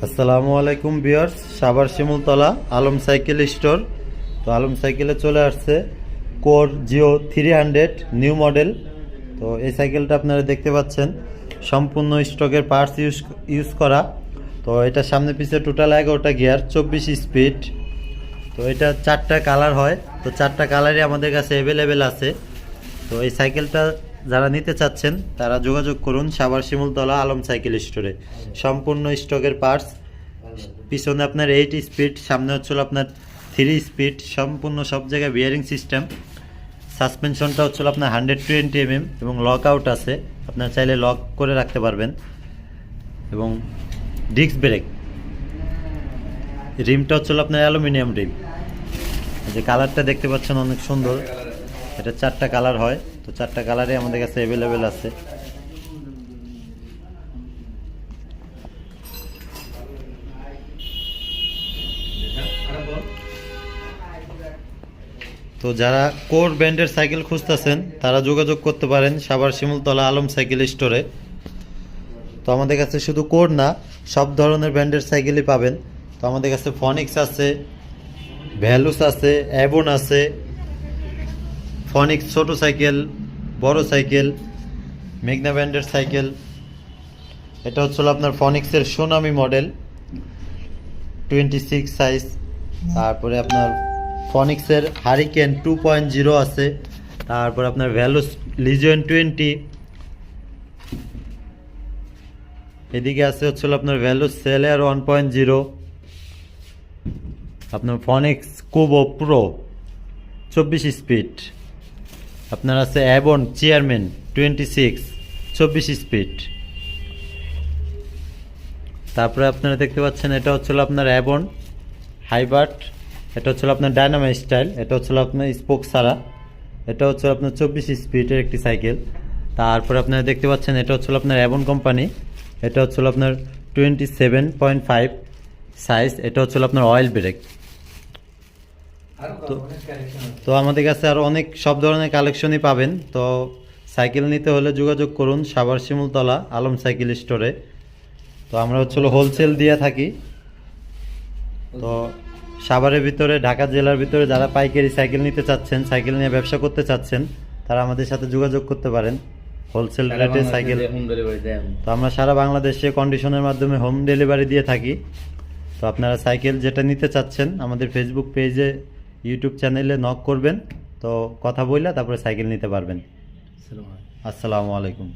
আসসালামু আলাইকুম viewers, Savar Shimultala Alam cycle store. তো আলম সাইকেলে চলে আসছে কোর জিও 300 নিউ মডেল। তো এই সাইকেলটা আপনারা দেখতে পাচ্ছেন সম্পূর্ণ স্টকের পার্টস ইউজ করা। তো এটা সামনে পিছে টোটাল 11টা গিয়ার, 24 স্পিড। তো এটা 4টা কালার হয়। তো 4টা কালারই আমাদের কাছে অ্যাভেলেবেল আছে। তো এই সাইকেলটা যারা নিতে চাচ্ছেন তারা যোগাযোগ করুন সাভার শিমুলতলা আলম সাইকেল স্টোরে। সম্পূর্ণ স্টকের পার্টস, পিছনে আপনার 8 স্পিড, সামনে হচ্ছিল আপনার 3 স্পিড, সম্পূর্ণ সব জায়গায় বিয়ারিং সিস্টেম। সাসপেনশনটা হচ্ছিল আপনার 120 mm এবং লক আউট আছে, আপনার চাইলে লক করে রাখতে পারবেন। এবং ডিস্ক ব্রেক, রিমটা হচ্ছিল আপনার অ্যালুমিনিয়াম রিম। যে কালারটা দেখতে পাচ্ছেন অনেক সুন্দর। এটা 4টা কালার হয়। তো 4টা কালারে আমাদের কাছে অ্যাভেলেবেল আছে। তো যারা কোর ব্র্যান্ডের সাইকেল খুঁজতেছেন তারা যোগাযোগ করতে পারেন সাভার শিমুলতলা আলম সাইকেল স্টোরে। তো আমাদের কাছে শুধু কোর না, সব ধরনের ব্র্যান্ডের সাইকেলই পাবেন। তো আমাদের কাছে ফনিক্স আছে, ভ্যালুস আছে, অ্যাবন আছে। ফনিক্স ছোট সাইকেল, বড় সাইকেল, মেঘনা ব্র্যান্ডের সাইকেল। এটা হচ্ছিল আপনার ফনিক্সের সোনামি মডেল 26 সাইজ। তারপরে আপনার ফনিক্সের হারিকেন 2.0 আছে। তারপর আপনার ভ্যালুস লিজিয়ন 20। এদিকে আছে হচ্ছিল আপনার ভ্যালুস সেলার 1.0। আপনার ফনিক্স কুবো প্রো 24 স্পিড। আপনার আছে অ্যাবন চেয়ারম্যান 26 24 স্পিড। তারপরে আপনারা দেখতে পাচ্ছেন এটা হচ্ছিল আপনার অ্যাবন হাইবার্ট। এটা হচ্ছিল আপনার ডায়নামাইট স্টাইল। এটা হচ্ছিল আপনার স্পোক ছাড়া। এটা হচ্ছে আপনার 24 স্পিডের একটি সাইকেল। তারপরে আপনারা দেখতে পাচ্ছেন এটা হচ্ছিল আপনার অ্যাবন কোম্পানি। এটা হচ্ছিল আপনার 27.5 সাইজ। এটা হচ্ছিল আপনার অয়েল ব্রেক। তো আমাদের কাছে আরও অনেক সব ধরনের কালেকশনই পাবেন। তো সাইকেল নিতে হলে যোগাযোগ করুন সাভার শিমুলতলা আলম সাইকেল স্টোরে। তো আমরা হচ্ছিল হোলসেল দিয়ে থাকি। তো সাভারের ভিতরে, ঢাকা জেলার ভিতরে যারা পাইকারি সাইকেল নিতে চাচ্ছেন, সাইকেল নিয়ে ব্যবসা করতে চাচ্ছেন, তারা আমাদের সাথে যোগাযোগ করতে পারেন হোলসেল রেটে সাইকেল। তো আমরা সারা বাংলাদেশে কন্ডিশনের মাধ্যমে হোম ডেলিভারি দিয়ে থাকি। তো আপনারা সাইকেল যেটা নিতে চাচ্ছেন আমাদের ফেসবুক পেজে, ইউটিউব চ্যানেলে নক করবেন। তো কথা বললে তারপরে সাইকেল নিতে পারবেন। আসসালামু আলাইকুম।